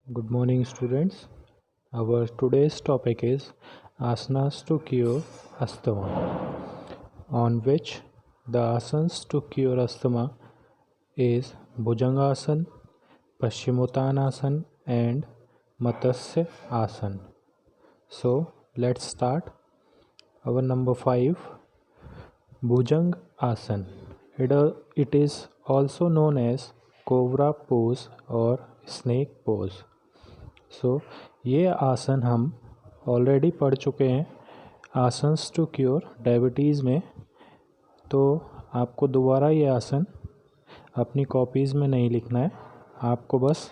Good morning, students. Our today's topic is asanas to cure asthma, on which the asanas to cure asthma is Bhujangasana, Paschimottanasana, and Matsya Asana. So let's start. Our number 5, Bhujang Asana. It is also known as Cobra pose or snake pose. ये आसन हम already पढ़ चुके हैं asanas to cure diabetes में। तो आपको दोबारा ये आसन अपनी कॉपीज़ में नहीं लिखना है, आपको बस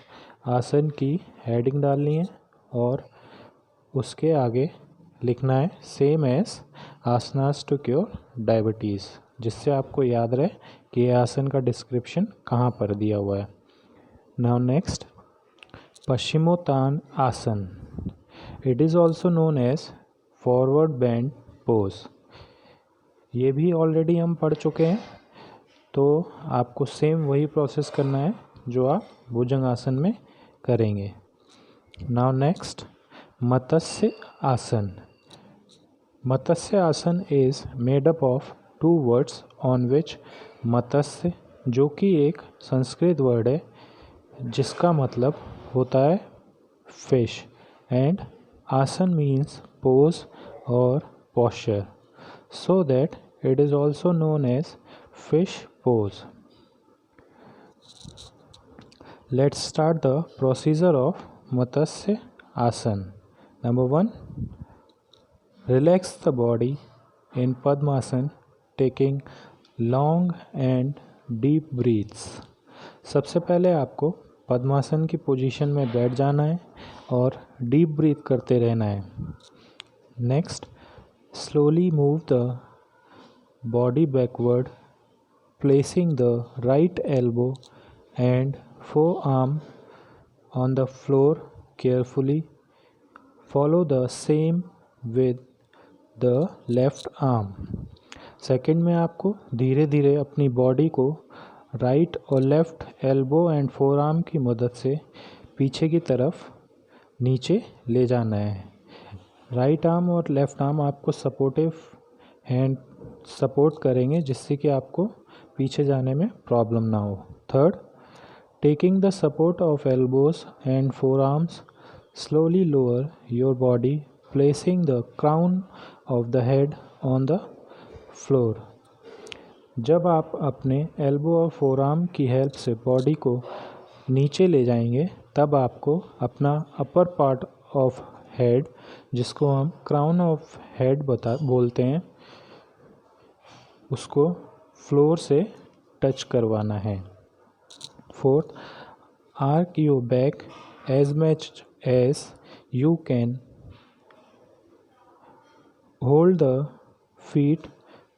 आसन की हेडिंग डालनी है और उसके आगे लिखना है same as asanas to cure diabetes, जिससे आपको याद रहे कि ये आसन का डिस्क्रिप्शन कहाँ पर दिया हुआ है। Now next, Paschimottan Asana. It is also known as forward bend pose. ये भी ऑलरेडी हम पढ़ चुके हैं, तो आपको सेम वही प्रोसेस करना है जो आप भुजंग आसन में करेंगे। Now next, Matsya asana. Matsya asana is made up of 2 words on which matsya, जो कि एक संस्कृत वर्ड है जिसका मतलब होता है फिश, एंड आसन मीन्स पोज और posture, so that it is also known as fish pose. Let's start the procedure of Matsya Asana. Number 1, relax the body in Padmasana, taking long and deep breaths. सबसे पहले आपको पद्मासन की position में बैठ जाना है और डीप ब्रीथ करते रहना है। Next, slowly move the body backward, placing the right elbow and forearm on the floor carefully. Follow the same with the left arm. Second में आपको धीरे धीरे अपनी बॉडी को राइट और left elbow and four arm की मदद से पीछे की तरफ नीचे ले जाना है। राइट आर्म और लेफ़्ट आर्म आपको सपोर्टिव हैंड सपोर्ट करेंगे, जिससे कि आपको पीछे जाने में प्रॉब्लम ना हो। Third, taking the support of elbows and four arms, slowly lower your body, placing the crown of the head on the floor. जब आप अपने एल्बो और फोरआर्म की हेल्प से बॉडी को नीचे ले जाएंगे, तब आपको अपना अपर पार्ट ऑफ हेड, जिसको हम क्राउन ऑफ हेड बोलते हैं, उसको फ्लोर से टच करवाना है। Fourth, arch your back as much as you can, hold the feet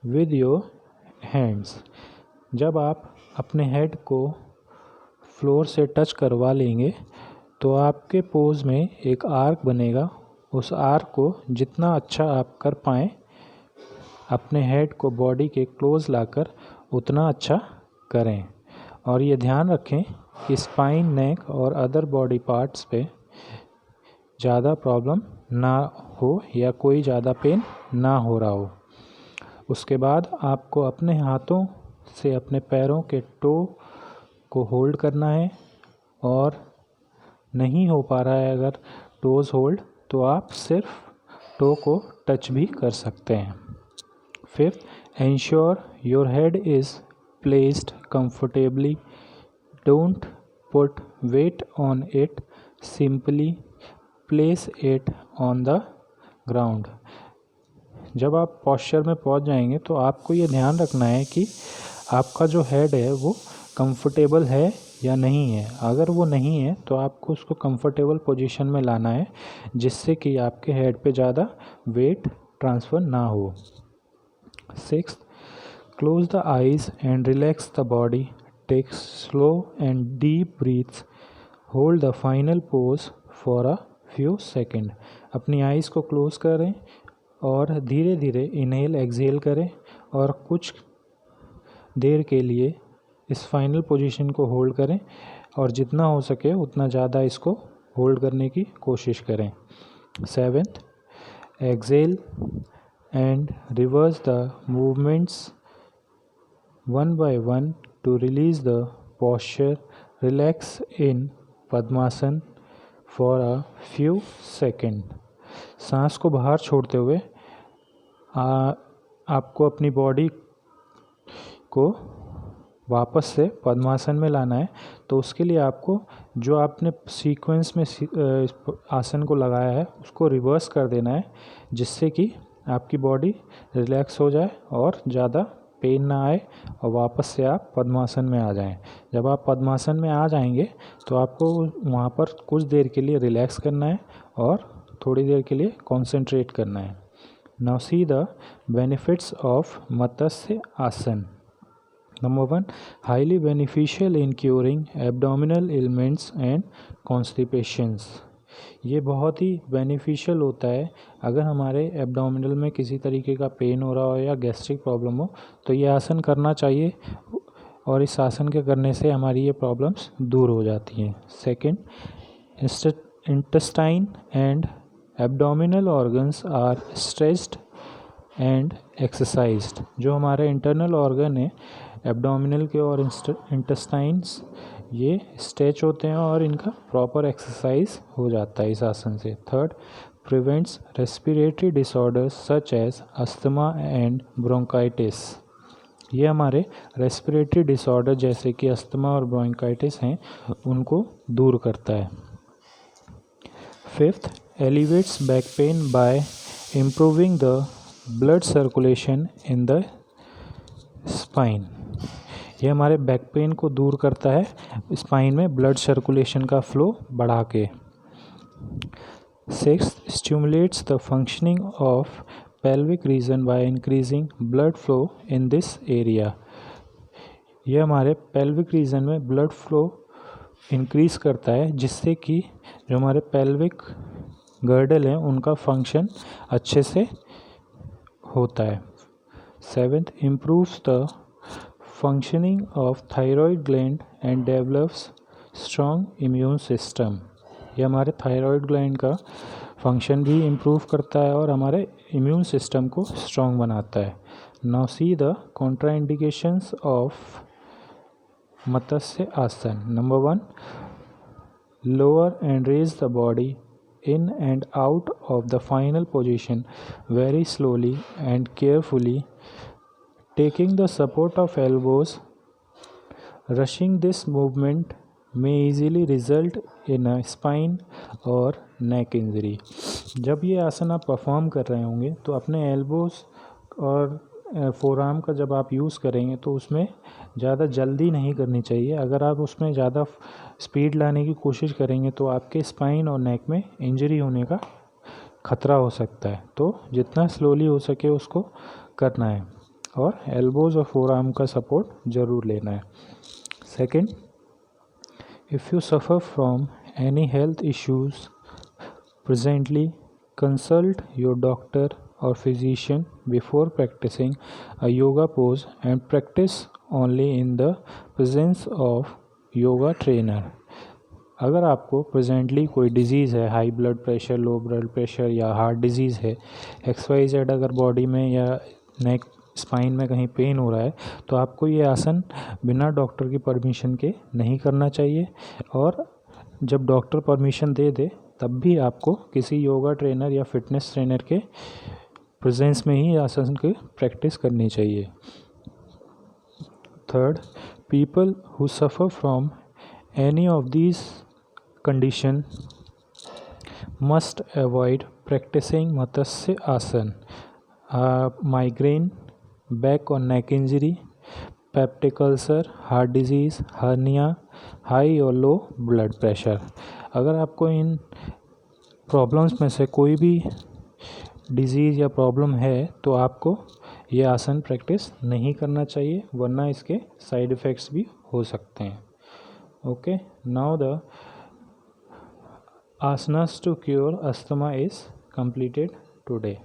with your hands. जब आप अपने हेड को फ्लोर से टच करवा लेंगे तो आपके पोज में एक आर्क बनेगा। उस आर्क को जितना अच्छा आप कर पाएँ अपने हेड को बॉडी के क्लोज लाकर उतना अच्छा करें। और ये ध्यान रखें कि स्पाइन, नेक और अदर बॉडी पार्ट्स पे ज़्यादा प्रॉब्लम ना हो या कोई ज़्यादा पेन ना हो रहा हो। उसके बाद आपको अपने हाथों से अपने पैरों के टो को होल्ड करना है, और नहीं हो पा रहा है अगर टोज़ होल्ड, तो आप सिर्फ टो को टच भी कर सकते हैं। Fifth, ensure your head is placed comfortably, don't put weight on it, simply place it on the ground. जब आप पॉस्चर में पहुंच जाएंगे तो आपको ये ध्यान रखना है कि आपका जो हेड है वो कंफर्टेबल है या नहीं है। अगर वो नहीं है तो आपको उसको कंफर्टेबल पोजीशन में लाना है, जिससे कि आपके हेड पे ज़्यादा वेट ट्रांसफ़र ना हो। Sixth, close the eyes and relax the body, take slow and deep breaths, hold the final pose for a few second. अपनी आइज़ को क्लोज करें और धीरे धीरे इनहेल एक्सहेल करें और कुछ देर के लिए इस फाइनल पोजीशन को होल्ड करें और जितना हो सके उतना ज़्यादा इसको होल्ड करने की कोशिश करें। 7th, exhale and reverse the movements one by one to release the posture. Relax in Padmasana for a few seconds. सांस को बाहर छोड़ते हुए आपको अपनी बॉडी को वापस से पद्मासन में लाना है। तो उसके लिए आपको जो आपने सीक्वेंस में आसन को लगाया है उसको रिवर्स कर देना है, जिससे कि आपकी बॉडी रिलैक्स हो जाए और ज़्यादा पेन ना आए और वापस से आप पद्मासन में आ जाएं। जब आप पद्मासन में आ जाएंगे तो आपको वहाँ पर कुछ देर के लिए रिलैक्स करना है और थोड़ी देर के लिए कंसंट्रेट करना है। Now see the benefits of matsya asana. Number 1, highly beneficial in curing abdominal ailments and constipations. ये बहुत ही बेनिफिशियल होता है अगर हमारे एब्डोमिनल में किसी तरीके का पेन हो रहा हो या गैस्ट्रिक प्रॉब्लम हो तो ये आसन करना चाहिए और इस आसन के करने से हमारी ये प्रॉब्लम्स दूर हो जाती हैं। Second, intestine and abdominal organs are stretched and exercised. जो हमारे इंटरनल ऑर्गन है एब्डोमिनल के और इंटेस्टाइन्स, ये स्ट्रेच होते हैं और इनका प्रॉपर एक्सरसाइज हो जाता है इस आसन से। Third, prevents respiratory disorders such as asthma and bronchitis. ये हमारे रेस्पिरेटरी डिसऑर्डर जैसे कि अस्थमा और ब्रोंकाइटिस हैं उनको दूर करता है। Fifth, elevates back pain bye improving the blood circulation in the spine. ये हमारे बैक पेन को दूर करता है स्पाइन में ब्लड सर्कुलेशन का फ्लो बढ़ा के। Sixth, stimulates the functioning of pelvic region by increasing blood flow in this area. ये हमारे पेल्विक रीजन में ब्लड फ्लो इंक्रीज करता है जिससे कि जो हमारे पेल्विक गर्डल हैं उनका फंक्शन अच्छे से होता है। Seventh, improves the functioning of thyroid gland and develops strong immune system। ये हमारे थायराइड ग्लैंड का फंक्शन भी इम्प्रूव करता है और हमारे इम्यून सिस्टम को स्ट्रॉन्ग बनाता है। Now see the contraindications of matsya asana. Number 1, lower and raise the body in and out of the final position very slowly and carefully, taking the support of elbows. Rushing this movement may easily result in a spine or neck injury। जब ये आसन आप perform कर रहे होंगे तो अपने elbows और फोरआर्म का जब आप यूज़ करेंगे तो उसमें ज़्यादा जल्दी नहीं करनी चाहिए। अगर आप उसमें ज़्यादा स्पीड लाने की कोशिश करेंगे तो आपके स्पाइन और नेक में इंजरी होने का खतरा हो सकता है। तो जितना स्लोली हो सके उसको करना है और एल्बोज और फोरआर्म का सपोर्ट ज़रूर लेना है। Second, if you suffer from any health issues presently, consult your doctor or physician before practicing a yoga pose and practice only in the presence of yoga trainer। अगर आपको presently कोई disease है, high blood pressure, low blood pressure या heart disease है, XYZ अगर body में या नेक spine में कहीं पेन हो रहा है तो आपको ये आसन बिना डॉक्टर की परमिशन के नहीं करना चाहिए और जब डॉक्टर परमिशन दे दे तब भी आपको किसी योगा ट्रेनर या फिटनेस ट्रेनर के प्रेजेंस में ही आसन की प्रैक्टिस करनी चाहिए। Third, people who suffer from any of these condition must avoid practicing matsya asana. Migraine, back और neck injury, peptic ulcer, heart disease, hernia, high और लो ब्लड प्रेशर। अगर आपको इन प्रॉब्लम्स में से कोई भी डिज़ीज़ या प्रॉब्लम है तो आपको ये आसन प्रैक्टिस नहीं करना चाहिए वरना इसके साइड इफ़ेक्ट्स भी हो सकते हैं। Okay, now the asanas to cure asthma is completed today।